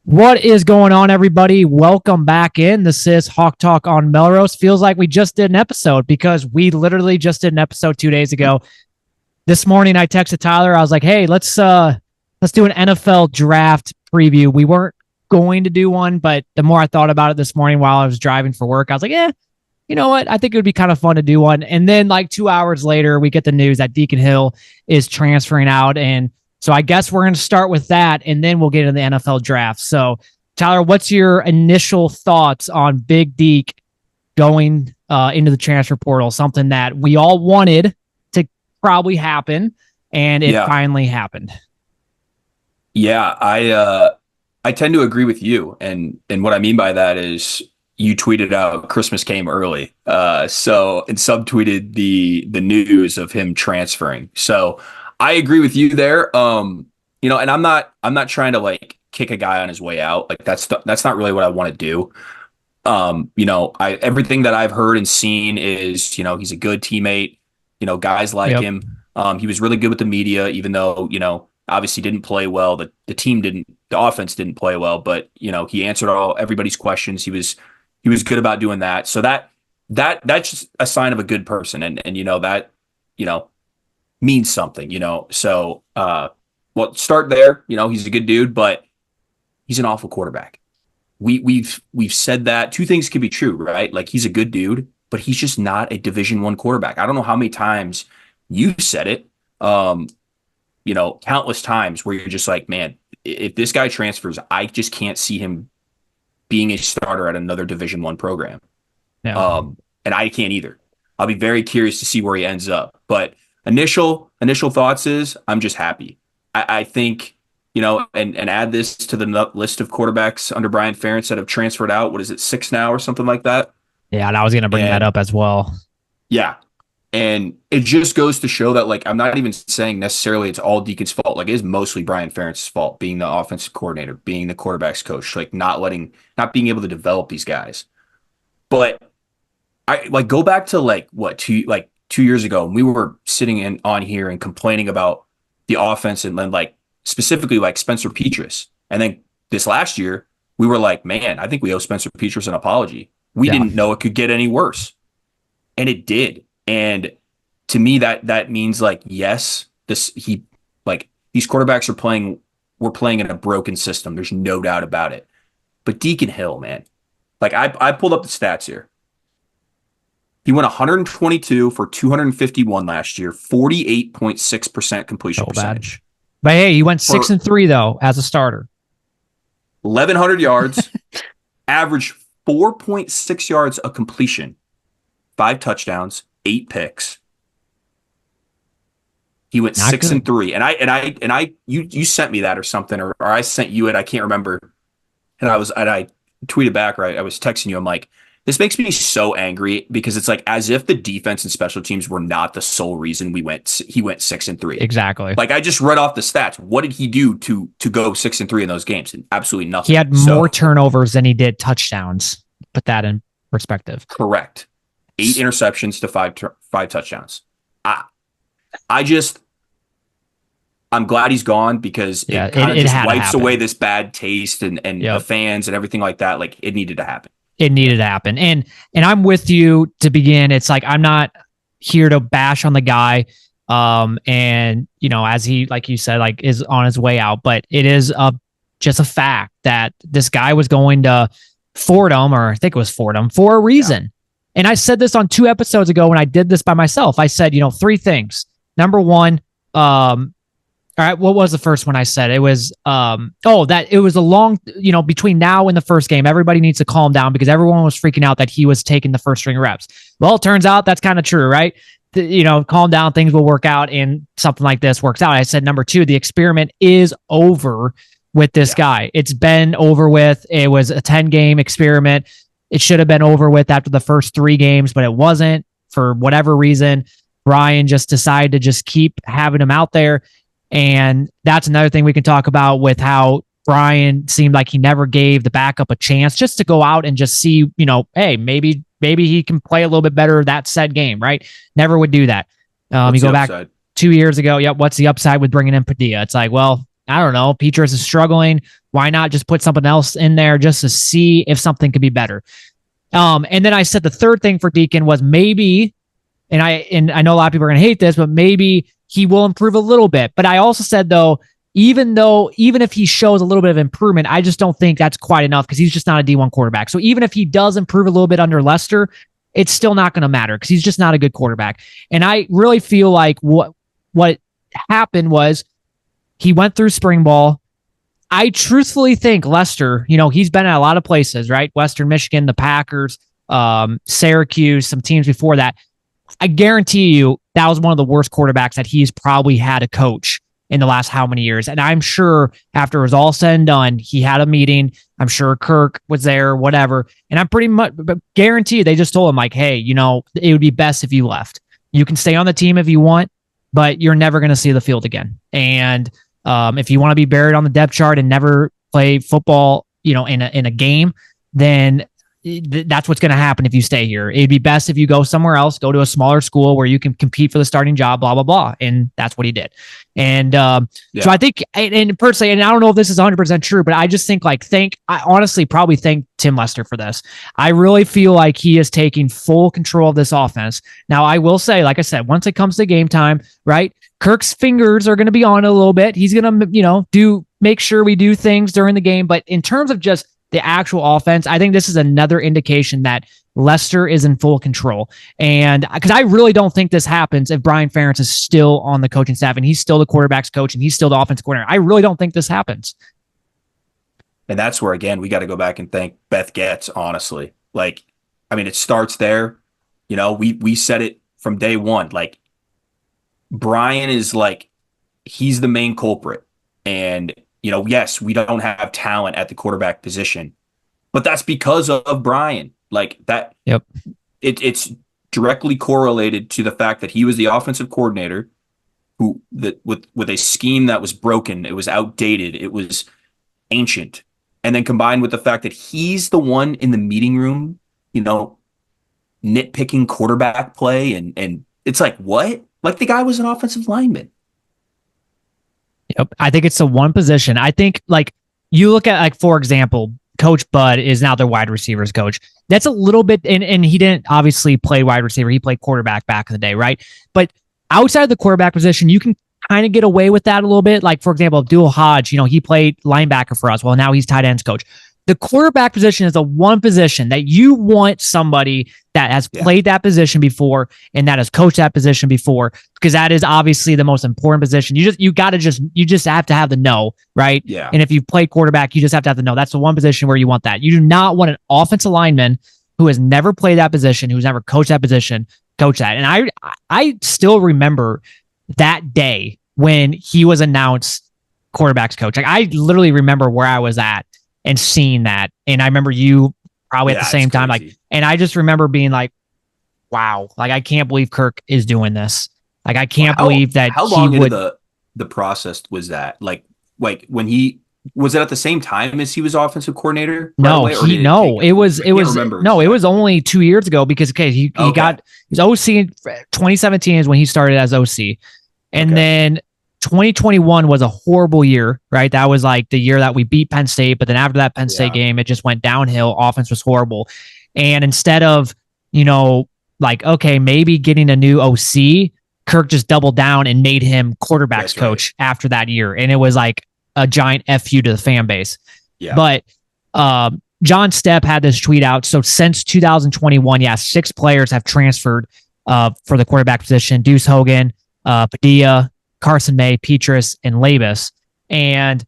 What is going on, everybody? Welcome back in. This is Hawk Talk on Melrose. Feels like we just did an episode because we literally just did an episode 2 days ago. This morning, I texted Tyler. I was like, "Hey, let's do an NFL draft preview." We weren't going to do one, but the more I thought about it this morning while I was driving for work, I was like, you know what? I think it would be kind of fun to do one. And then, like 2 hours later, we get the news that Deacon Hill is transferring out, and so I guess we're going to start with that, and then we'll get into the NFL draft. So, Tyler, what's your initial thoughts on Big Deke going into the transfer portal? Something that we all wanted to probably happen, and it finally happened. Yeah, I tend to agree with you, and what I mean by that is you tweeted out Christmas came early, and subtweeted the news of him transferring. So I agree with you there. And I'm not trying to like kick a guy on his way out. Like that's not really what I want to do. Everything that I've heard and seen is, he's a good teammate. Guys like him. He was really good with the media, even though, obviously didn't play well. The offense didn't play well, but he answered everybody's questions. He was good about doing that. So that's just a sign of a good person. And that means something, So, start there. He's a good dude, but he's an awful quarterback. We've said that two things can be true, right? Like he's a good dude, but he's just not a Division I quarterback. I don't know how many times you said it, countless times where you're just like, man, if this guy transfers, I just can't see him being a starter at another Division I program. Yeah. And I can't either. I'll be very curious to see where he ends up, but Initial thoughts is I'm just happy. I think, and add this to the list of quarterbacks under Brian Ferentz that have transferred out. What is it, 6 now or something like that? Yeah, and I was going to bring that up as well. Yeah. And it just goes to show that, like, I'm not even saying necessarily it's all Deacon's fault. Like, it is mostly Brian Ferentz's fault, being the offensive coordinator, being the quarterback's coach, like not being able to develop these guys. But I go back to 2 years ago, and we were sitting on here and complaining about the offense and then specifically Spencer Petras. And then this last year, we were like, man, I think we owe Spencer Petras an apology. We didn't know it could get any worse. And it did. And to me, that means these quarterbacks we're playing in a broken system. There's no doubt about it. But Deacon Hill, man, I pulled up the stats here. He went 122 for 251 last year, 48.6% completion percentage. But hey, he went 6-3 though as a starter. 1,100 yards, average 4.6 yards of completion, 5 touchdowns, 8 picks. He went 6-3, and I you sent me that or something, or I sent you it. I can't remember. And I tweeted back, or I was texting you. I'm like, this makes me so angry because it's like as if the defense and special teams were not the sole reason he went 6-3. Exactly. I just read off the stats. What did he do to go 6-3 in those games? Absolutely nothing. He had more turnovers than he did touchdowns. Put that in perspective. Correct. 8 interceptions to 5 touchdowns. I'm glad he's gone because it kind of just wipes away this bad taste and the fans and everything like that. Like it needed to happen. It needed to happen. And I'm with you to begin. It's like, I'm not here to bash on the guy. As he, like you said, is on his way out, but it is just a fact that this guy was going to Fordham, or I think it was Fordham, for a reason. Yeah. And I said this on 2 episodes ago when I did this by myself. I said, 3 things. Number one, all right, what was the first one I said? It was, that it was a long, between now and the first game, everybody needs to calm down because everyone was freaking out that he was taking the first string reps. Well, it turns out that's kind of true, right? Calm down, things will work out, and something like this works out. I said, number 2, the experiment is over with this guy. It's been over with. It was a 10-game experiment. It should have been over with after the first 3 games, but it wasn't for whatever reason. Brian just decided to just keep having him out there. And that's another thing we can talk about with how Brian seemed like he never gave the backup a chance just to go out and just see, hey, maybe he can play a little bit better that said game, right? Never would do that. You go back 2 years ago. Yep. What's the upside with bringing in Padilla? It's like, well, I don't know, Petras is struggling. Why not just put something else in there just to see if something could be better? And then I said the third thing for Deacon was maybe, and I know a lot of people are going to hate this, but maybe he will improve a little bit. But I also said, though, even if he shows a little bit of improvement, I just don't think that's quite enough because he's just not a D1 quarterback. So even if he does improve a little bit under Lester, it's still not going to matter because he's just not a good quarterback. And I really feel like what happened was he went through spring ball. I truthfully think Lester, he's been at a lot of places, right? Western Michigan, the Packers, Syracuse, some teams before that. I guarantee you that was one of the worst quarterbacks that he's probably had to coach in the last how many years. And I'm sure after it was all said and done, he had a meeting. I'm sure Kirk was there, whatever. And I'm pretty much guarantee they just told him like, hey, it would be best if you left. You can stay on the team if you want, but you're never going to see the field again. And if you want to be buried on the depth chart and never play football, in a game, then that's what's going to happen if you stay here. It'd be best if you go somewhere else, go to a smaller school where you can compete for the starting job, blah, blah, blah. And that's what he did. And so I think, and personally, and I don't know if this is 100% true, but I just think I honestly probably thank Tim Lester for this. I really feel like he is taking full control of this offense. Now, I will say, like I said, once it comes to game time, right? Kirk's fingers are going to be on it a little bit. He's going to, make sure we do things during the game. But in terms of just the actual offense, I think this is another indication that Lester is in full control. And because I really don't think this happens if Brian Ferentz is still on the coaching staff and he's still the quarterback's coach and he's still the offensive coordinator. I really don't think this happens. And that's where, again, we got to go back and thank Beth Getz, honestly. It starts there. We said it from day one. Brian is he's the main culprit. And, yes, we don't have talent at the quarterback position, but that's because of Brian. Yep. It's directly correlated to the fact that he was the offensive coordinator with a scheme that was broken. It was outdated. It was ancient. And then combined with the fact that he's the one in the meeting room, nitpicking quarterback play. And it's what? The guy was an offensive lineman. Yep. I think it's the one position. I think you look at for example, Coach Bud is now their wide receivers coach. That's a little bit, and he didn't obviously play wide receiver. He played quarterback back in the day, right? But outside of the quarterback position, you can kind of get away with that a little bit. For example, Abdul Hodge, he played linebacker for us. Well, now he's tight ends coach. The quarterback position is the one position that you want somebody that has played that position before and that has coached that position before, because that is obviously the most important position. You just have to have the know, right? Yeah. And if you play quarterback, you just have to have the know. That's the one position where you want that. You do not want an offensive lineman who has never played that position, who's never coached that position, coach that. And I still remember that day when he was announced quarterback's coach. I literally remember where I was at and seeing that. And I remember you probably at the same time, and I just remember being wow, I can't believe Kirk is doing this. I can't believe that. How long into the process was that? When he was it at the same time as he was offensive coordinator? No, it was only 2 years ago because he got his OC in 2017 is when he started as OC. And then 2021 was a horrible year, right? That was the year that we beat Penn State, but then after that Penn State game, it just went downhill. Offense was horrible. And instead of, maybe getting a new OC, Kirk just doubled down and made him quarterback's coach after that year. And it was a giant FU to the fan base. Yeah. But John Stepp had this tweet out. So since 2021, 6 players have transferred for the quarterback position: Deuce Hogan, Padilla, Carson May, Petras, and Labus. And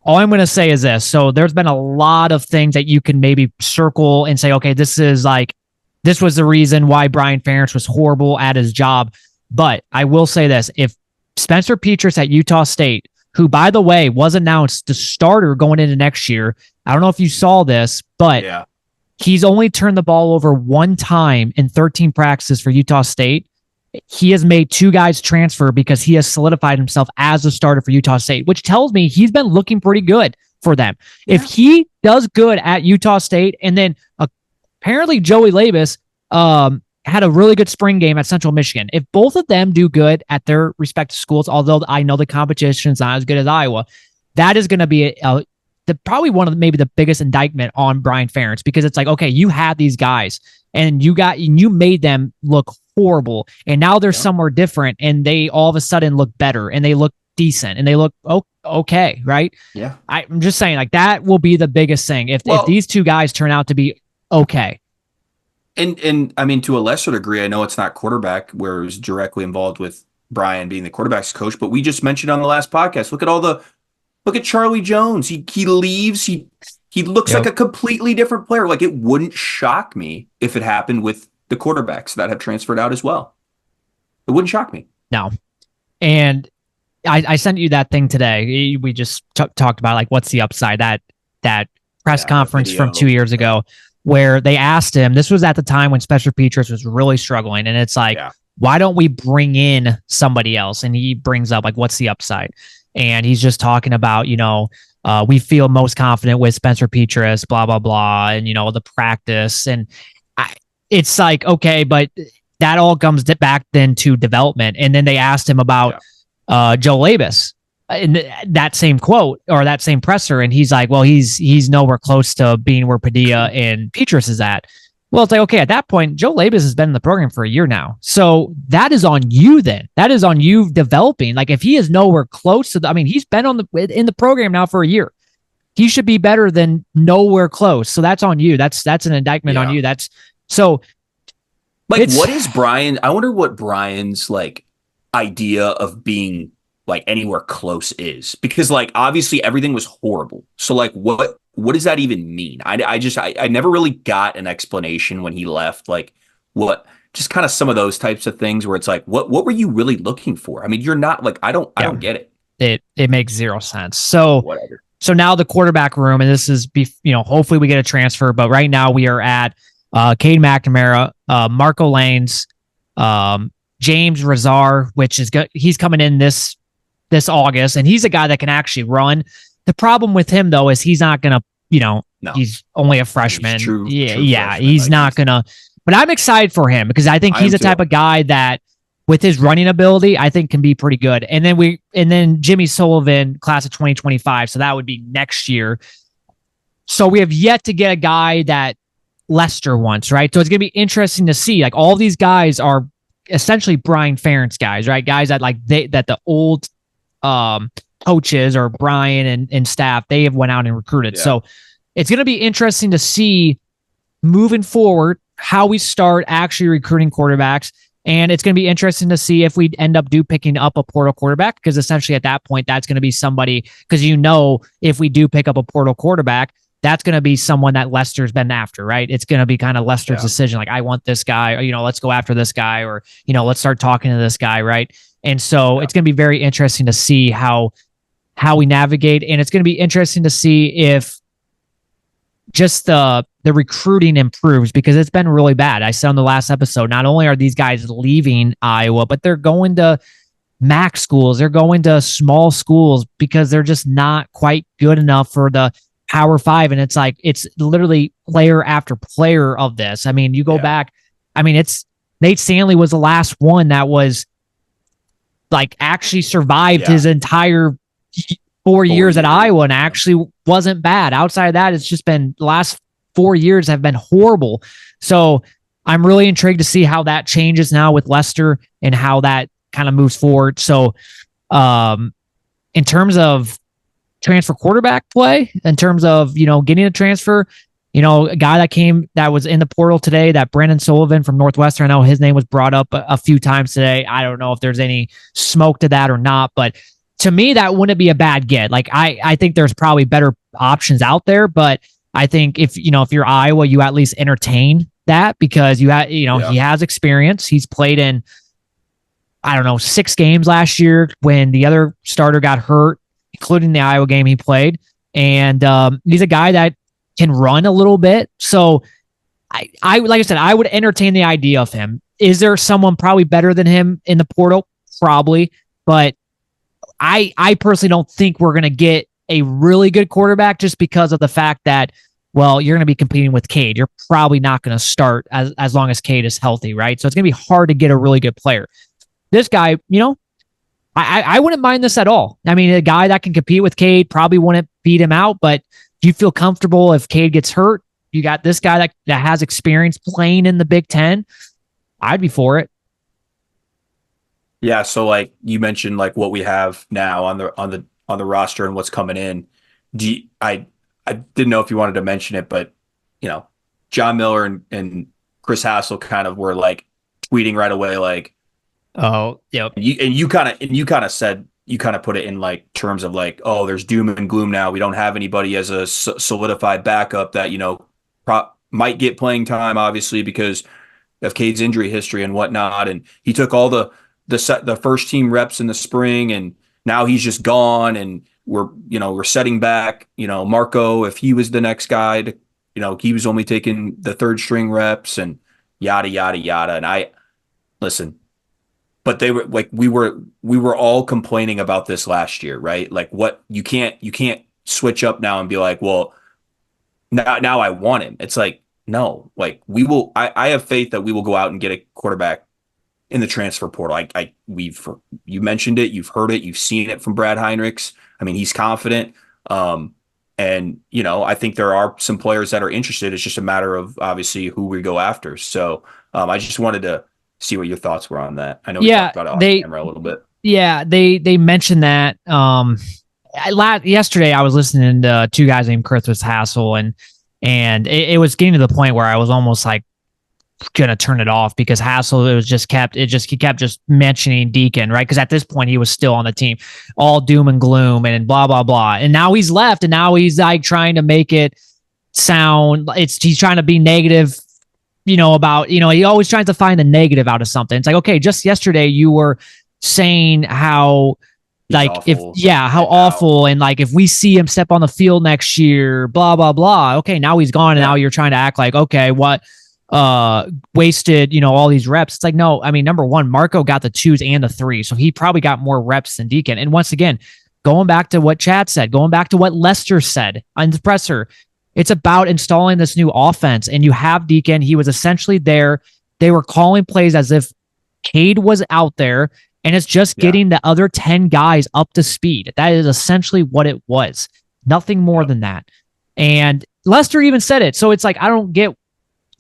all I'm going to say is this. So there's been a lot of things that you can maybe circle and say, okay, this was the reason why Brian Ferentz was horrible at his job. But I will say this. If Spencer Petras at Utah State, who, by the way, was announced the starter going into next year, I don't know if you saw this, but he's only turned the ball over one time in 13 practices for Utah State. He has made 2 guys transfer because he has solidified himself as a starter for Utah State, which tells me he's been looking pretty good for them. Yeah. If he does good at Utah State, and then apparently Joey Labus had a really good spring game at Central Michigan. If both of them do good at their respective schools, although I know the competition's not as good as Iowa, that is going to be probably one of maybe the biggest indictment on Brian Ferentz, because it's like, okay, you had these guys and you made them look horrible, and now they're somewhere different, and they all of a sudden look better, and they look decent, and they look okay, right? Yeah. I'm just saying, like, that will be the biggest thing if these two guys turn out to be okay. And I mean, to a lesser degree, I know it's not quarterback where it was directly involved with Brian being the quarterback's coach, but we just mentioned on the last podcast, look at Charlie Jones. He leaves. He looks like a completely different player. Like, it wouldn't shock me if it happened with the quarterbacks that have transferred out as well. It wouldn't shock me. No. And I sent you that thing today. We just talked about, like, what's the upside, that press conference from 2 years ago, where they asked him, this was at the time when Spencer Petras was really struggling. And it's like, why don't we bring in somebody else? And he brings up, like, what's the upside? And he's just talking about, we feel most confident with Spencer Petras, blah, blah, blah. And, the practice. And it's like, okay, but that all comes back then to development. And then they asked him about Joe Labus in that same quote or that same presser. And he's like, well, he's nowhere close to being where Padilla and Petras is at. Well, it's like, okay, at that point, Joe Labus has been in the program for a year now. So that is on you then. That is on you developing. Like, if he is nowhere close to he's been in the program now for a year. He should be better than nowhere close. So that's on you. That's an indictment on you. That's so. Like, what is Brian? I wonder what Brian's, like, idea of being, like, anywhere close is, because, like, obviously everything was horrible. So, like, what does that even mean? I never really got an explanation when he left. Like, what, just kind of some of those types of things where it's like, what were you really looking for? I mean, you're not, like, I don't get it. It makes zero sense. So whatever. So now the quarterback room, and this is, hopefully we get a transfer, but right now we are at Cade McNamara, Marco Lanes, James Razar, which is good. He's coming in this August, and he's a guy that can actually run. The problem with him, though, is he's not going to, he's only a freshman. True freshman, he's not going to. But I'm excited for him because I think he's the type of guy that, with his running ability, I think can be pretty good. And then Jimmy Sullivan, class of 2025. So that would be next year. So we have yet to get a guy that Lester wants, right? So it's going to be interesting to see. Like, all these guys are essentially Brian Ferentz guys, right? Guys that that the old coaches or Brian and staff, they have went out and recruited. Yeah. So it's going to be interesting to see moving forward how we start actually recruiting quarterbacks. And it's going to be interesting to see if we end up picking up a portal quarterback, because essentially at that point, that's going to be somebody, because if we do pick up a portal quarterback, that's going to be someone that Lester's been after, right? It's going to be kind of Lester's decision. Like, I want this guy, or, let's go after this guy, or, let's start talking to this guy, right? And so it's going to be very interesting to see how we navigate. And it's going to be interesting to see if just the recruiting improves, because it's been really bad. I said on the last episode, not only are these guys leaving Iowa, but they're going to MAC schools. They're going to small schools because they're just not quite good enough for the Power 5. And it's like, it's literally player after player of this. I mean, you go back, it's Nate Stanley was the last one that was, like, actually survived his entire 4 years at Iowa and actually wasn't bad. Outside of that, it's just been the last 4 years have been horrible. So I'm really intrigued to see how that changes now with Lester and how that kind of moves forward. So in terms of transfer quarterback play, in terms of, getting a transfer, a guy that was in the portal today, that Brandon Sullivan from Northwestern, I know his name was brought up a few times today. I don't know if there's any smoke to that or not, but to me, that wouldn't be a bad get. Like, I think there's probably better options out there, but I think if you're Iowa, you at least entertain that, because he has experience. He's played in, 6 games last year when the other starter got hurt, including the Iowa game he played. And he's a guy that can run a little bit. So I like I said, I would entertain the idea of him. Is there someone probably better than him in the portal? Probably. But I personally don't think we're going to get a really good quarterback, just because of the fact that well, you're going to be competing with Cade. You're probably not going to start as long as Cade is healthy, right? So it's going to be hard to get a really good player. This guy, I wouldn't mind this at all. I mean, a guy that can compete with Cade probably wouldn't beat him out, but do you feel comfortable if Cade gets hurt? You got this guy that has experience playing in the Big Ten. I'd be for it. Yeah, so like you mentioned, like what we have now on the roster and what's coming in. I didn't know if you wanted to mention it, but John Miller and Chris Hassel kind of were like tweeting right away, like, oh, yep. You kind of said, you kind of put it in like terms of like, oh, there's doom and gloom now. We don't have anybody as a solidified backup that might get playing time, obviously because of Cade's injury history and whatnot. And he took all the first team reps in the spring, and now he's just gone. And we're setting back, Marco, if he was the next guy to, he was only taking the third string reps and yada, yada, yada. And listen, but they were like, we were all complaining about this last year, right? Like what you can't switch up now and be like, well, now I want him. It's like, no, like I have faith that we will go out and get a quarterback in the transfer portal. You mentioned it, you've heard it, you've seen it from Brad Heinrichs. I mean, he's confident. And I think there are some players that are interested. It's just a matter of obviously who we go after. So I just wanted to see what your thoughts were on that. I know we talked about it off camera a little bit. Yeah, they mentioned that. Yesterday I was listening to two guys named Chris Hassel, and it was getting to the point where I was almost like gonna turn it off because Hassel he kept just mentioning Deacon, right? Because at this point he was still on the team, all doom and gloom and blah blah blah. And now he's left, and now he's like trying to make it sound he's trying to be negative, about he always tries to find the negative out of something. It's like, okay, just yesterday you were saying how like awful, and like if we see him step on the field next year, blah blah blah. Okay, now he's gone, and now you're trying to act like, okay, what wasted all these reps. It's like, no, I mean, number one, Marco got the 2s and the 3s, so he probably got more reps than Deacon. And once again, going back to what Chad said, going back to what Lester said on the presser, it's about installing this new offense. And you have Deacon, he was essentially there. They were calling plays as if Cade was out there, and it's just getting the other 10 guys up to speed. That is essentially what it was. Nothing more than that. And Lester even said it. So it's like, I don't get.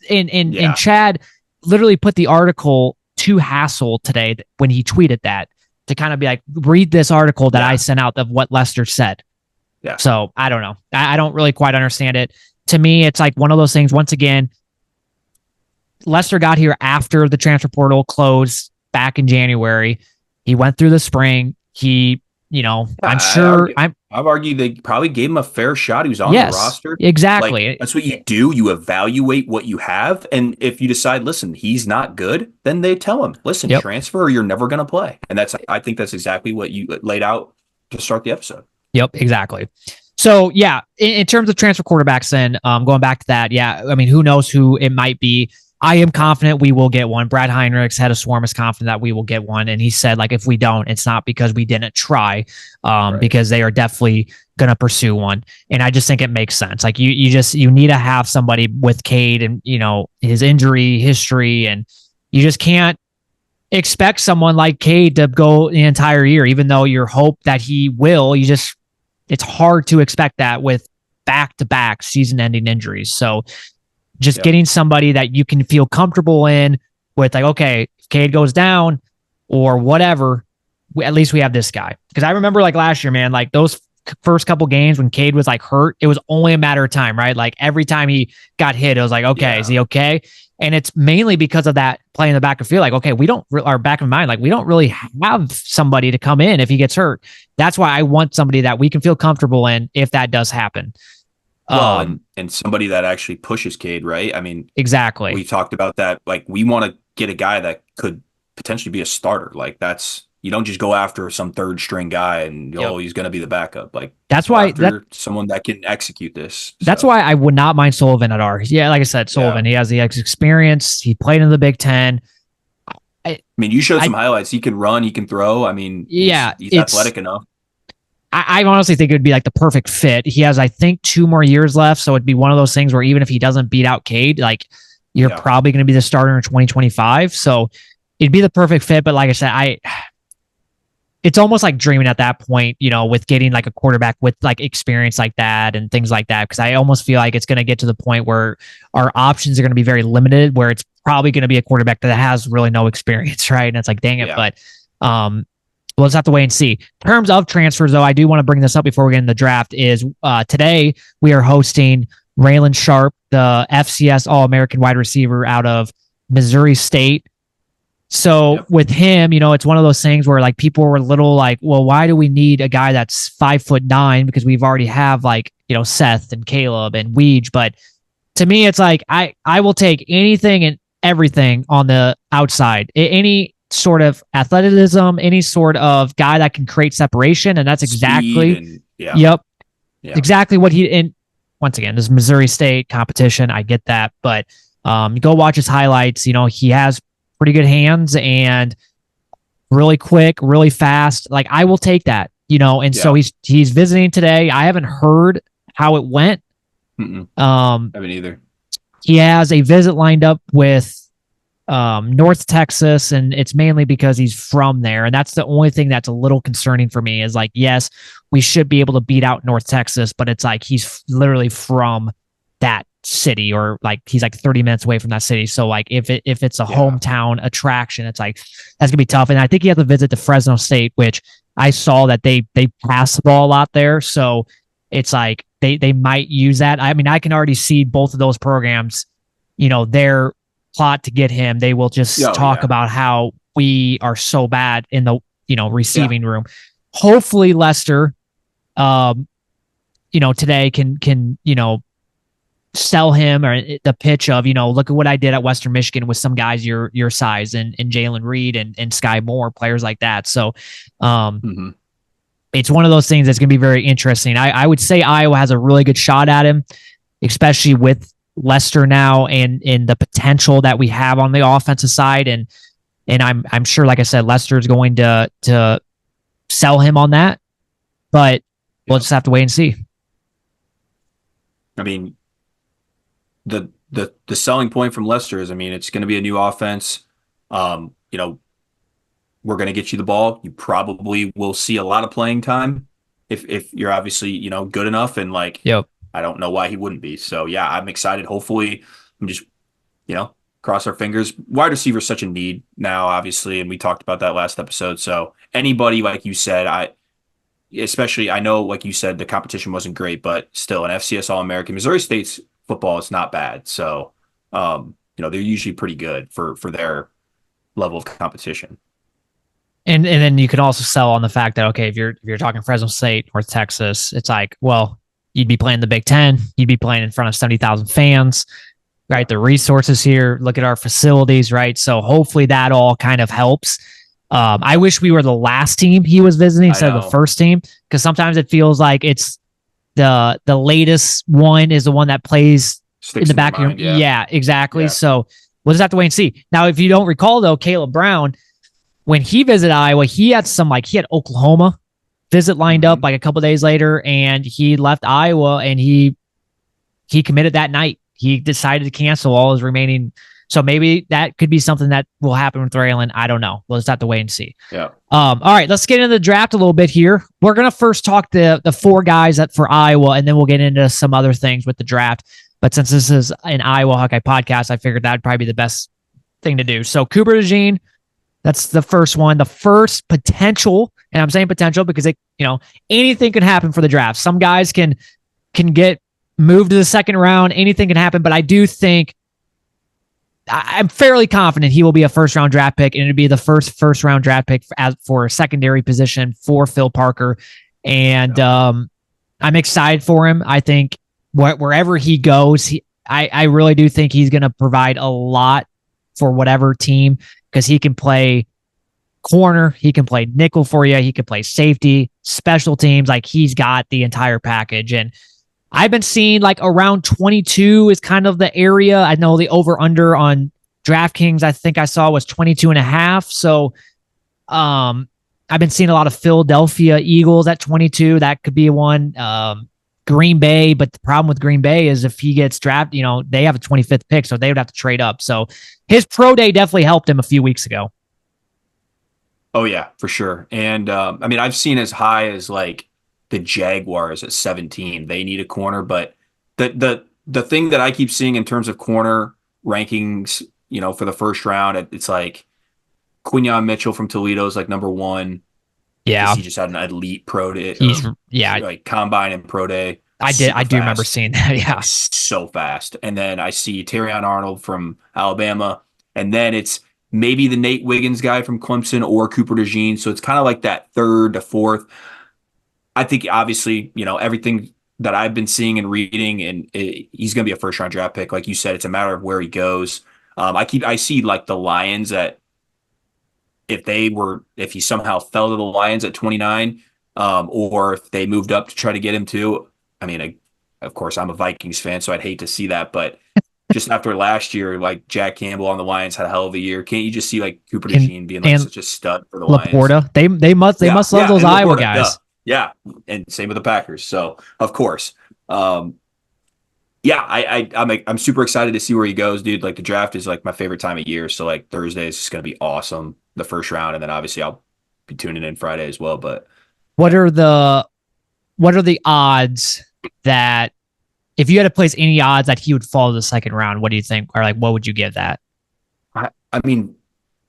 And Chad literally put the article to Hassel today when he tweeted that, to kind of be like, read this article that I sent out of what Lester said. Yeah. So I don't know. I don't really quite understand it. To me, it's like one of those things. Once again, Lester got here after the transfer portal closed back in January. He went through the spring. I've argued they probably gave him a fair shot. He was on the roster. Exactly. Like, that's what you do. You evaluate what you have. And if you decide, listen, he's not good, then they tell him, listen, transfer or you're never going to play. And I think that's exactly what you laid out to start the episode. Yep, exactly. So, yeah, in terms of transfer quarterbacks, then going back to that, I mean, who knows who it might be. I am confident we will get one. Brad Heinrichs, head of Swarm, is confident that we will get one. And he said, like, if we don't, it's not because we didn't try, because they are definitely going to pursue one. And I just think it makes sense. Like, you need to have somebody with Cade and, his injury history, and you just can't expect someone like Cade to go the entire year, even though you hope that he will. It's hard to expect that with back-to-back season-ending injuries. So, just getting somebody that you can feel comfortable in with, like, okay, if Cade goes down or whatever, at least we have this guy. Because I remember like last year, man, like those first couple games when Cade was like hurt, it was only a matter of time, right? Like every time he got hit, it was like, okay, is he okay? And it's mainly because of that play in the back of the field. Like, okay, our back of mind, like we don't really have somebody to come in if he gets hurt. That's why I want somebody that we can feel comfortable in if that does happen. Well, and somebody that actually pushes Cade, right? I mean, exactly. We talked about that. Like, we want to get a guy that could potentially be a starter. Like, you don't just go after some third string guy and he's going to be the backup. Like, that's why someone that can execute this. So. That's why I would not mind Sullivan at ours. Yeah, like I said, Sullivan. He has the experience. He played in the Big Ten. I mean, you showed some highlights. He can run. He can throw. I mean, he's athletic enough. I honestly think it would be like the perfect fit. He has, I think, 2 more years left. So it'd be one of those things where even if he doesn't beat out Cade, like you're probably going to be the starter in 2025. So it'd be the perfect fit. But like I said, it's almost like dreaming at that point, with getting like a quarterback with like experience like that and things like that. Cause I almost feel like it's going to get to the point where our options are going to be very limited, where it's probably going to be a quarterback that has really no experience. Right. And it's like, dang it. But, we'll just have to wait and see. In terms of transfers, though, I do want to bring this up before we get in the draft. Is today we are hosting Raylan Sharp, the FCS All-American wide receiver out of Missouri State. So with him, it's one of those things where like people were a little like, well, why do we need a guy that's 5'9"? Because we've already have like, Seth and Caleb and Weege. But to me, it's like I will take anything and everything on the outside. Any sort of athleticism, any sort of guy that can create separation. And that's exactly, exactly what he, and once again, this Missouri State competition, I get that, but you go watch his highlights, he has pretty good hands and really quick, really fast. Like I will take that, and so he's visiting today. I haven't heard how it went. I haven't either. He has a visit lined up with North Texas, and it's mainly because he's from there. And that's the only thing that's a little concerning for me is like, yes, we should be able to beat out North Texas, but it's like he's literally from that city, or like he's like 30 minutes away from that city. So like if it's a hometown attraction, it's like that's gonna be tough. And I think he has to visit to Fresno State, which I saw that they pass the ball a lot there. So it's like they might use that. I mean, I can already see both of those programs, their plot to get him. They will just talk about how we are so bad in the receiving room. Hopefully Lester today can sell him, or the pitch of look at what I did at Western Michigan with some guys your size, and Jalen Reed and Sky Moore, players like that. So it's one of those things that's going to be very interesting. I would say Iowa has a really good shot at him, especially with Lester now and the potential that we have on the offensive side. And I'm sure, like I said, Lester is going to sell him on that, but we'll just have to wait and see. I mean, the selling point from Lester is, it's going to be a new offense. We're going to get you the ball. You probably will see a lot of playing time if you're obviously, good enough. And like, I don't know why he wouldn't be. So yeah, I'm excited. Hopefully I'm just, cross our fingers. Wide receiver is such a need now, obviously. And we talked about that last episode. So anybody, like you said, I know, like you said, the competition wasn't great, but still an FCS All-American. Missouri State's football is not bad. So, they're usually pretty good for their level of competition. And then you can also sell on the fact that, okay, if you're talking Fresno State, North Texas, it's like, well, you'd be playing the Big Ten. You'd be playing in front of 70,000 fans, right? The resources here, look at our facilities, right? So hopefully that all kind of helps. I wish we were the last team he was visiting instead of the first team, because sometimes it feels like it's the latest one is the one that plays in the back of your mind. Yeah, exactly. Yeah. So we'll just have to wait and see. Now, if you don't recall, though, Caleb Brown, when he visited Iowa, he had Oklahoma visit lined up like a couple days later, and he left Iowa and he committed that night. He decided to cancel all his remaining. So maybe that could be something that will happen with Raylan. I don't know. We'll just have to wait and see. Yeah. All right, let's get into the draft a little bit here. We're going to first talk the 4 guys for Iowa, and then we'll get into some other things with the draft. But since this is an Iowa Hawkeye podcast, I figured that'd probably be the best thing to do. So Cooper Dejean, that's the first one. The first potential, and I'm saying potential because anything can happen for the draft. Some guys can get moved to the second round. Anything can happen, but I do think I'm fairly confident he will be a first-round draft pick, and it'll be the first-round draft pick for a secondary position for Phil Parker. And I'm excited for him. I think wherever he goes, I really do think he's going to provide a lot for whatever team, because he can play corner, he can play nickel for you, he can play safety, special teams. Like, he's got the entire package. And I've been seeing like around 22 is kind of the area. I know the over-under on DraftKings, I think I saw, was 22.5. So I've been seeing a lot of Philadelphia Eagles at 22. That could be one. Green Bay, but the problem with Green Bay is if he gets drafted, they have a 25th pick, so they would have to trade up. So his pro day definitely helped him a few weeks ago. Oh yeah, for sure. And I mean, I've seen as high as like the Jaguars at 17. They need a corner, but the thing that I keep seeing in terms of corner rankings, for the first round, it's like Quinyon Mitchell from Toledo is like number one because Yeah, he just had an elite pro day, he's or yeah. like combine and pro day. I Super do remember fast, seeing that. Yeah, like so fast. And then I see Terrion Arnold from Alabama, and then it's maybe the Nate Wiggins guy from Clemson or Cooper Dejean. So it's kind of like that third to fourth. I think obviously, everything that I've been seeing and reading, and he's going to be a first round draft pick. Like you said, it's a matter of where he goes. I see like the Lions at, if he somehow fell to the Lions at 29, or if they moved up to try to get him too. I mean, of course, I'm a Vikings fan, so I'd hate to see that. But just after last year, like Jack Campbell on the Lions had a hell of a year. Can't you just see like Cooper DeJean being like such a stud for the Lions? Laporta, they must love those Iowa Laporta, guys. Yeah, and same with the Packers. So of course, yeah, I'm super excited to see where he goes, dude. Like the draft is like my favorite time of year. So like Thursday is just gonna be awesome, the first round, and then obviously I'll be tuning in Friday as well. But what are the odds that if you had to place any odds that he would fall to the second round, what do you think? Or like what would you give that? I mean,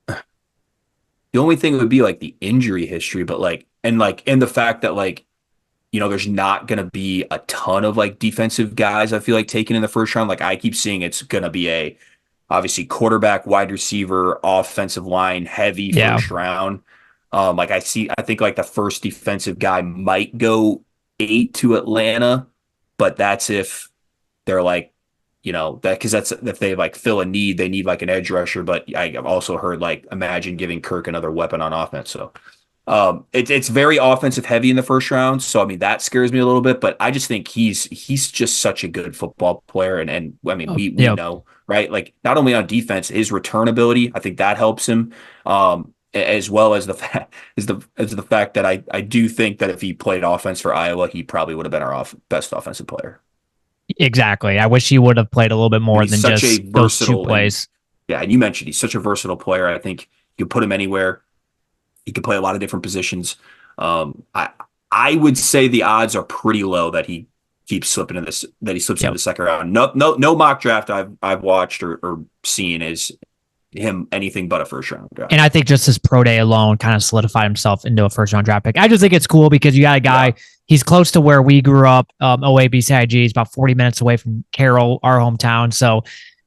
the only thing would be like the injury history, but and the fact that there's not going to be a ton of like defensive guys, I feel like taken in the first round. Like I keep seeing it's going to be obviously quarterback, wide receiver, offensive line, heavy first round. I think like the first defensive guy might go 8 to Atlanta, but that's if they're like, because that's if they like fill a need, they need like an edge rusher. But I've also heard like imagine giving Kirk another weapon on offense. So it's very offensive heavy in the first round. So I mean that scares me a little bit, but I just think he's just such a good football player. And I mean we know, right? Like not only on defense, his return ability, I think that helps him. As well as the fact that I do think that if he played offense for Iowa, he probably would have been our best offensive player. Exactly. I wish he would have played a little bit more than just those two plays. And you mentioned he's such a versatile player. I think you could put him anywhere. He can play a lot of different positions. I would say the odds are pretty low that he keeps slipping into the second round. No mock draft I've watched or seen is him anything but a first round draft. And I think just his pro day alone kind of solidified himself into a first round draft pick. I just think it's cool because you got a guy, he's close to where we grew up. OABCIG is about 40 minutes away from Carroll, our hometown. So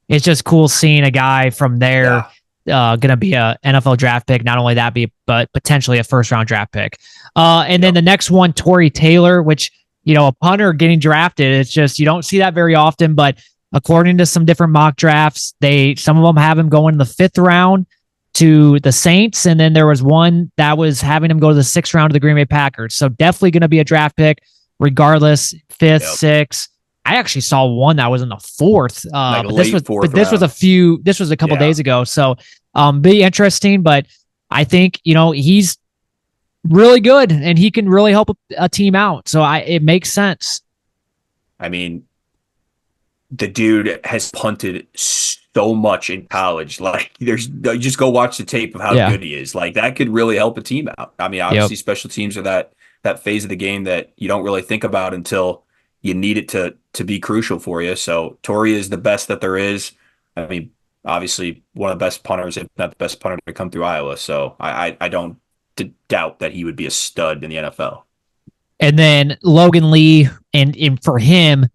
it's just cool seeing a guy from there going to be a NFL draft pick. Not only that, but potentially a first round draft pick. And then the next one, Tory Taylor, which, a punter getting drafted. It's just, you don't see that very often, but according to some different mock drafts, some of them have him going in the 5th round to the Saints, and then there was one that was having him go to the 6th round to the Green Bay Packers. So definitely going to be a draft pick, regardly 5th, 6th. I actually saw one that was in the 4th. This was a couple days ago. So be interesting, but I think he's really good and he can really help a team out. So it makes sense. I mean, the dude has punted so much in college. Like you just go watch the tape of how good he is. Like that could really help a team out. I mean, obviously special teams are that phase of the game that you don't really think about until you need it to be crucial for you. So Tory is the best that there is. I mean, obviously one of the best punters, if not the best punter to come through Iowa. So I don't doubt that he would be a stud in the NFL. And then Logan Lee, and for him,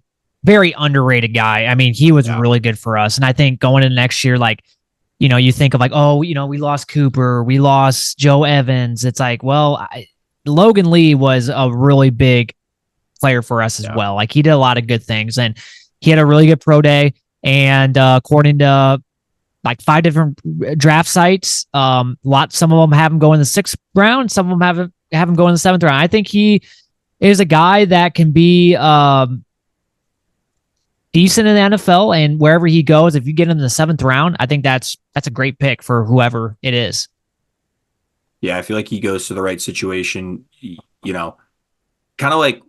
very underrated guy. I mean, he was really good for us. And I think going into next year, like, you think of like, we lost Cooper, we lost Joe Evans. It's like, well, Logan Lee was a really big player for us as well. Like he did a lot of good things and he had a really good pro day. And according to like 5 different draft sites, some of them have him go in the 6th round. Some of them have him go in the 7th round. I think he is a guy that can be decent in the NFL, and wherever he goes, if you get him in the 7th round, I think that's a great pick for whoever it is. Yeah, I feel like he goes to the right situation. You know, kind of like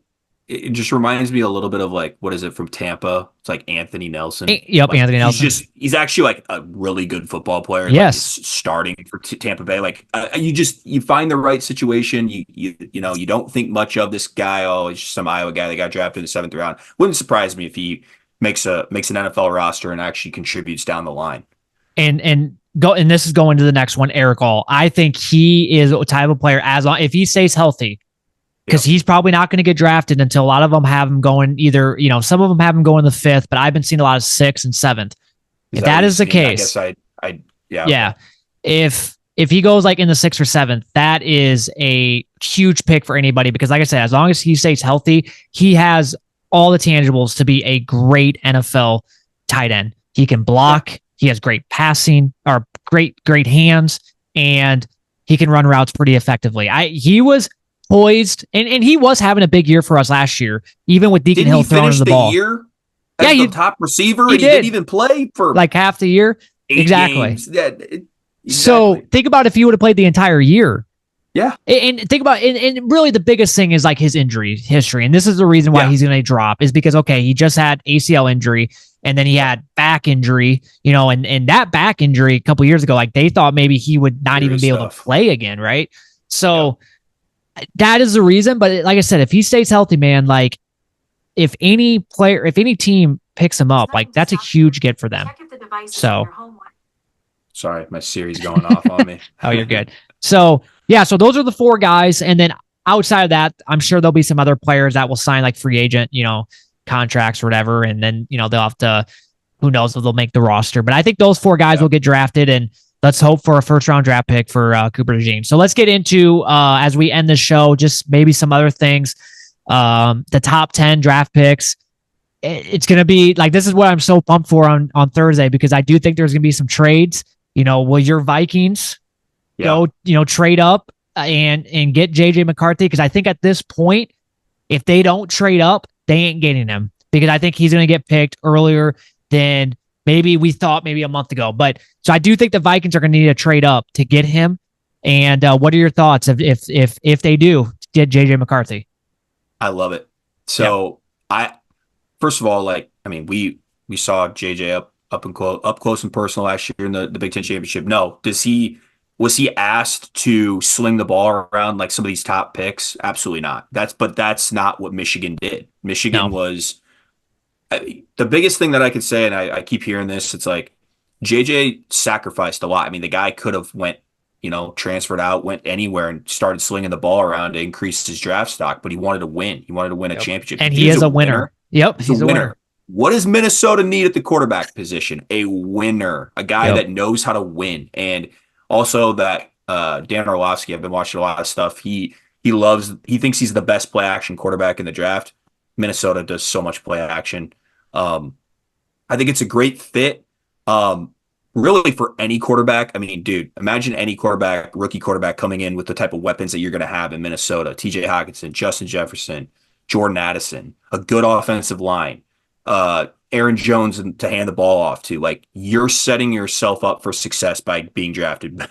it just reminds me a little bit of like what is it from Tampa? It's like Anthony Nelson. Yep, Like Anthony Nelson. he's actually like a really good football player. Like is Yes. starting for Tampa Bay. Like you find the right situation. You don't think much of this guy. Oh, he's just some Iowa guy that got drafted in the 7th round. Wouldn't surprise me if he makes an NFL roster and actually contributes down the line. And this is going to the next one, Eric All. I think he is a type of player as long if he stays healthy, because he's probably not going to get drafted until a lot of them have him going either, some of them have him going the 5th, but I've been seeing a lot of 6th and 7th. If that is the case, I guess yeah. If he goes like in the 6th or 7th, that is a huge pick for anybody because, like I said, as long as he stays healthy, he has all the tangibles to be a great NFL tight end. He can block. Yeah. He has great passing or great hands, and he can run routes pretty effectively. He was poised, and he was having a big year for us last year, even with Deacon Hill throwing the ball. Year as the top receiver, and he didn't even play for like half the year. 8 exactly. Games. Yeah, exactly. So think about if he would have played the entire year. Yeah. And think about and really the biggest thing is like his injury history. And this is the reason why he's going to drop is because, okay, he just had ACL injury and then he had back injury, and that back injury a couple years ago, like they thought maybe he would not even be able to play again. Right. So that is the reason. But like I said, if he stays healthy, man, like if any team picks him up, like that's a huge get for them. So. Sorry, my Siri's going off on me. Oh, you're good. So, yeah, so those are the 4 guys. And then outside of that, I'm sure there'll be some other players that will sign like free agent, contracts or whatever. And then, they'll have to, who knows if they'll make the roster. But I think those 4 guys will get drafted. And let's hope for a 1st-round draft pick for Cooper Dejean. So let's get into, as we end the show, just maybe some other things. The top 10 draft picks. It's going to be like, this is what I'm so pumped for on Thursday because I do think there's going to be some trades. Will your Vikings go, trade up and get JJ McCarthy? Because I think at this point, if they don't trade up, they ain't getting him because I think he's going to get picked earlier than maybe we thought maybe a month ago. But so I do think the Vikings are going to need to trade up to get him. And what are your thoughts if they do get JJ McCarthy? I love it. So first of all, we saw JJ up close and personal last year in the Big Ten championship. No, was he asked to sling the ball around like some of these top picks? Absolutely not. That's not what Michigan did. Michigan was the biggest thing that I could say, and I keep hearing this. It's like JJ sacrificed a lot. I mean, the guy could have went, transferred out, went anywhere and started slinging the ball around to increase his draft stock, but he wanted to win. He wanted to win a championship. And he is a winner. Yep, he's a winner. What does Minnesota need at the quarterback position? A winner, a guy that knows how to win. And also that Dan Orlovsky, I've been watching a lot of stuff. He thinks he's the best play action quarterback in the draft. Minnesota does so much play action. I think it's a great fit. Really for any quarterback. I mean, dude, imagine any rookie quarterback coming in with the type of weapons that you're going to have in Minnesota. TJ Hockenson, Justin Jefferson, Jordan Addison, a good offensive line. Aaron Jones to hand the ball off to. Like, you're setting yourself up for success by being drafted.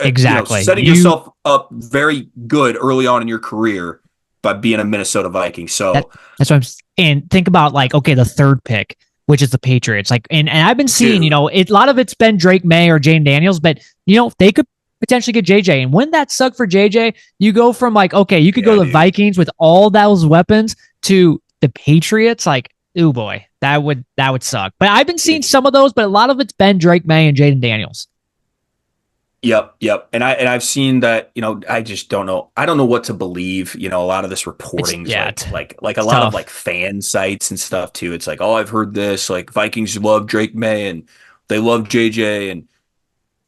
Exactly. Setting yourself up very good early on in your career by being a Minnesota Viking. So that's what I'm saying. And think about the 3rd pick, which is the Patriots. And I've been seeing, a lot of it's been Drake May or Jaden Daniels, but they could potentially get JJ. And wouldn't that suck for JJ? You go from you could go to the Vikings with all those weapons to the Patriots. Oh boy, that would suck. But I've been seeing some of those, but a lot of it's been Drake May and Jaden Daniels. Yep. And I've seen that, I just don't know. I don't know what to believe. A lot of this reporting like a lot of fan sites and stuff too. It's like, oh, I've heard this, Vikings love Drake May and they love JJ. And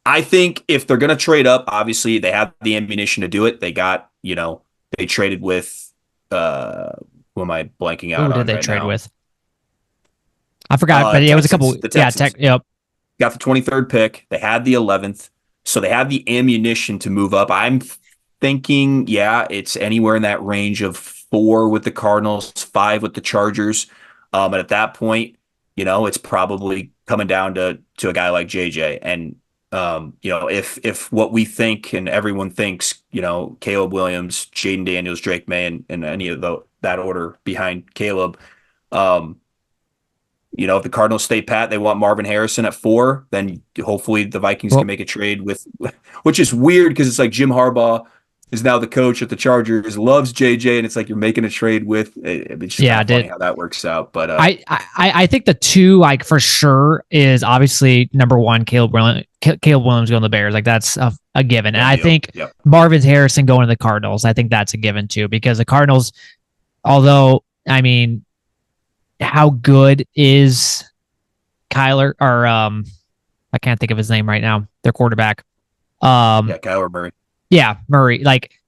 I think if they're going to trade up, obviously they have the ammunition to do it. They got, they traded with, who am I blanking out on? Who did they trade with? I forgot, but it was a couple. Yep. Got the 23rd pick. They had the 11th. So they have the ammunition to move up. I'm thinking, it's anywhere in that range of 4 with the Cardinals, 5 with the Chargers. And at that point, it's probably coming down to a guy like JJ. And if what we think and everyone thinks, Caleb Williams, Jaden Daniels, Drake May, and any of that order behind Caleb, um, if the Cardinals stay pat, they want Marvin Harrison at 4, then hopefully the Vikings can make a trade with, which is weird because it's like Jim Harbaugh is now the coach at the Chargers, loves JJ, and it's like you're making a trade with. It's just kind of funny how that works out. But I think the 2, like, for sure is obviously number 1, Caleb Williams going to the Bears. Like, that's a given. And I think Marvin Harrison going to the Cardinals, I think that's a given too, because the Cardinals, although, I mean, how good is Kyler, or I can't think of his name right now, their quarterback. Kyler Murray. Yeah, Murray. Like,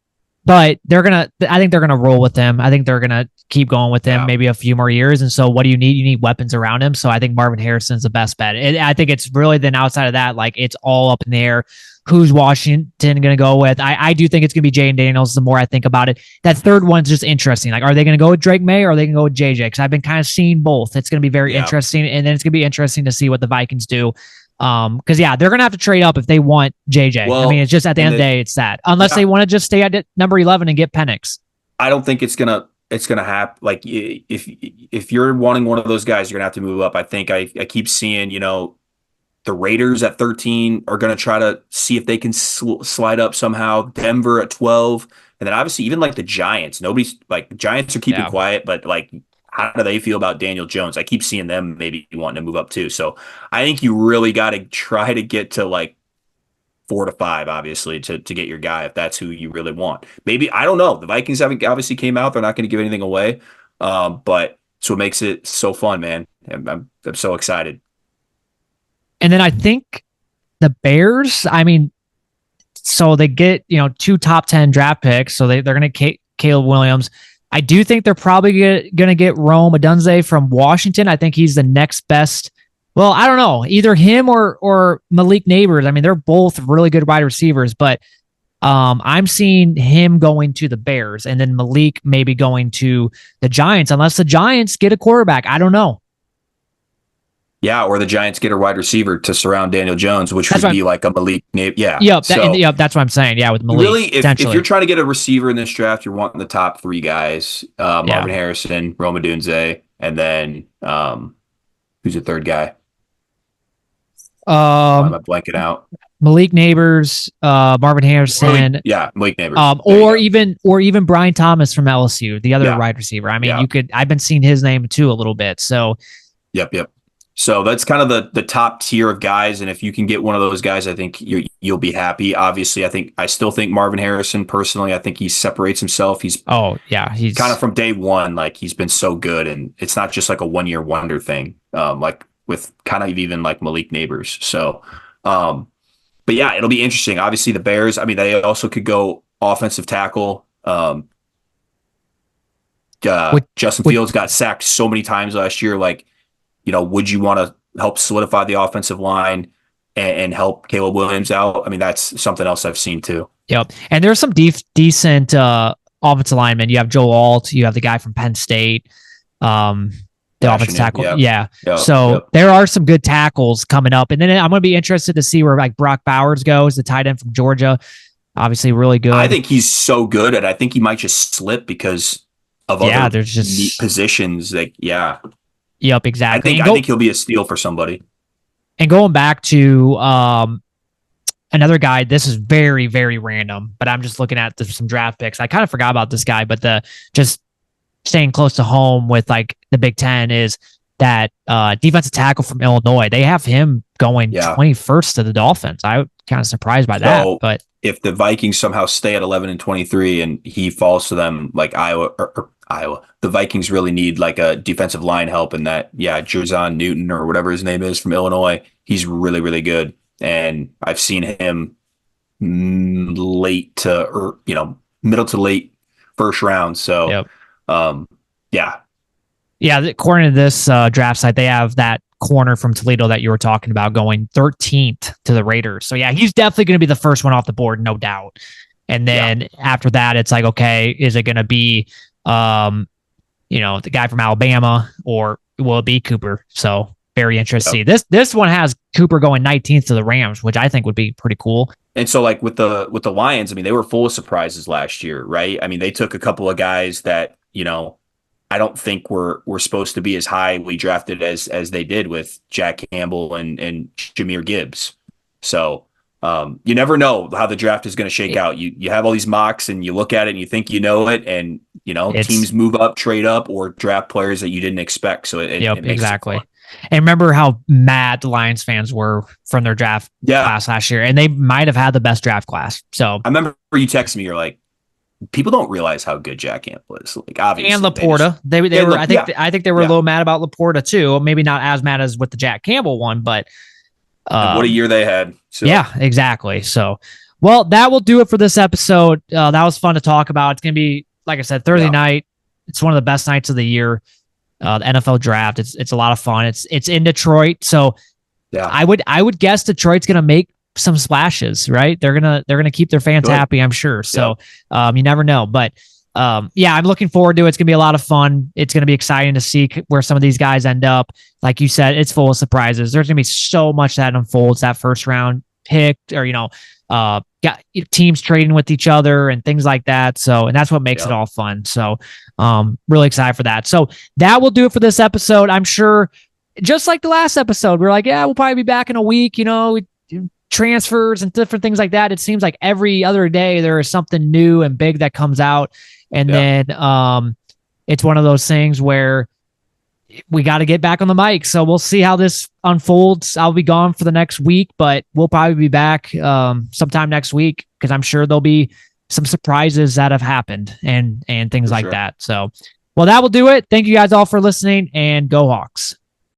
but I think they're gonna roll with him. I think they're gonna keep going with him maybe a few more years. And so what do you need? You need weapons around him. So I think Marvin Harrison's the best bet. I think it's really then outside of that, like, it's all up in the air. Who's Washington going to go with? I do think it's going to be Jaden Daniels the more I think about it. That third one's just interesting. Like, are they going to go with Drake May or are they going to go with JJ? Because I've been kind of seeing both. It's going to be very interesting. And then it's going to be interesting to see what the Vikings do. Because, they're going to have to trade up if they want JJ. Well, I mean, it's just at the end of the day, it's that. Unless they want to just stay at number 11 and get Penix. I don't think it's going to happen. Like, if you're wanting one of those guys, you're going to have to move up. I think I keep seeing, the Raiders at 13 are going to try to see if they can slide up somehow. Denver at 12. And then obviously even like the Giants. Nobody's like, the Giants are keeping quiet, but like, how do they feel about Daniel Jones? I keep seeing them maybe wanting to move up too. So I think you really got to try to get to like 4 to 5, obviously, to get your guy, if that's who you really want. Maybe, I don't know. The Vikings haven't obviously came out. They're not going to give anything away. But it's what makes it so fun, man. I'm so excited. And then I think the Bears, I mean, so they get, 2 top 10 draft picks. So they're going to get Caleb Williams. I do think they're probably going to get Rome Odunze from Washington. I think he's the next best. Well, I don't know, either him or Malik Neighbors. I mean, they're both really good wide receivers, but I'm seeing him going to the Bears and then Malik maybe going to the Giants, unless the Giants get a quarterback. I don't know. Yeah, or the Giants get a wide receiver to surround Daniel Jones, which would be like a Malik. Yeah. Yep, that's what I'm saying. Yeah, with Malik. Really, if you're trying to get a receiver in this draft, you're wanting the top 3 guys: Marvin Harrison, Rome Odunze, and then who's the third guy? I'm blanking out. Malik Neighbors, Marvin Harrison. Malik Neighbors. Or even Brian Thomas from LSU, the other wide receiver. I mean, I've been seeing his name too a little bit. So. Yep. So that's kind of the top tier of guys, and if you can get one of those guys, I think you'll be happy. Obviously, I still think Marvin Harrison, personally, I think he separates himself. He's kind of from day one, like, he's been so good, and it's not just like a 1-year wonder thing, like with kind of even like Malik Neighbors. So, but yeah, it'll be interesting. Obviously, the Bears, I mean, they also could go offensive tackle. Justin Fields got sacked so many times last year, like. Would you want to help solidify the offensive line and help Caleb Williams out? I mean, that's something else I've seen too. Yep. And there's some decent offensive linemen. You have Joe Alt. You have the guy from Penn State, the offensive tackle. Yep. So there are some good tackles coming up. And then I'm going to be interested to see where like Brock Bowers goes, the tight end from Georgia. Obviously really good. I think he's so good, and I think he might just slip because of other there's just neat positions. Yep, exactly. I think he'll be a steal for somebody. And going back to another guy, this is very, very random, but I'm just looking at some draft picks. I kind of forgot about this guy, but just staying close to home with like the Big Ten is that defensive tackle from Illinois. They have him going 21st to the Dolphins. I'm kind of surprised by that. But if the Vikings somehow stay at 11 and 23 and he falls to them like Iowa, the Vikings really need like a defensive line help, and that, Jerzon Newton or whatever his name is from Illinois, he's really, really good. And I've seen him late to, or, middle to late first round. So, according to this draft site, they have that corner from Toledo that you were talking about going 13th to the Raiders. So he's definitely going to be the first one off the board, no doubt. And then after that, it's like, okay, is it going to be, the guy from Alabama, or will it be Cooper? So very interesting. This one has Cooper going 19th to the Rams, which I think would be pretty cool. And so like with the Lions, I mean, they were full of surprises last year, right? I mean, they took a couple of guys that, I don't think were supposed to be as highly drafted as they did with Jack Campbell and Jahmyr Gibbs. So you never know how the draft is going to shake out. You have all these mocks and you look at it and you think you know it, and teams move up, trade up, or draft players that you didn't expect. So it makes exactly. And remember how mad the Lions fans were from their draft class last year, and they might have had the best draft class. So I remember you texted me, you're like, people don't realize how good Jack Campbell is. Like, obviously, and Laporta, they were. I think they were a little mad about Laporta too. Maybe not as mad as with the Jack Campbell one, but what a year they had. So. Yeah, exactly. So, well, that will do it for this episode. That was fun to talk about. It's gonna be, like I said, Thursday night. It's one of the best nights of the year. The NFL draft. It's a lot of fun. It's in Detroit, so I would guess Detroit's gonna make some splashes, right? They're gonna keep their fans happy, I'm sure. So you never know, but I'm looking forward to it. It's gonna be a lot of fun. It's gonna be exciting to see where some of these guys end up. Like you said, it's full of surprises. There's gonna be so much that unfolds that first round pick, or got teams trading with each other and things like that. So, and that's what makes it all fun. So, really excited for that. So that will do it for this episode. I'm sure, just like the last episode, we're like, we'll probably be back in a week. Transfers and different things like that. It seems like every other day there is something new and big that comes out, and then it's one of those things where we got to get back on the mic. So we'll see how this unfolds. I'll be gone for the next week, but we'll probably be back sometime next week, because I'm sure there'll be some surprises that have happened and things like that. So, well, that will do it. Thank you guys all for listening, and go Hawks.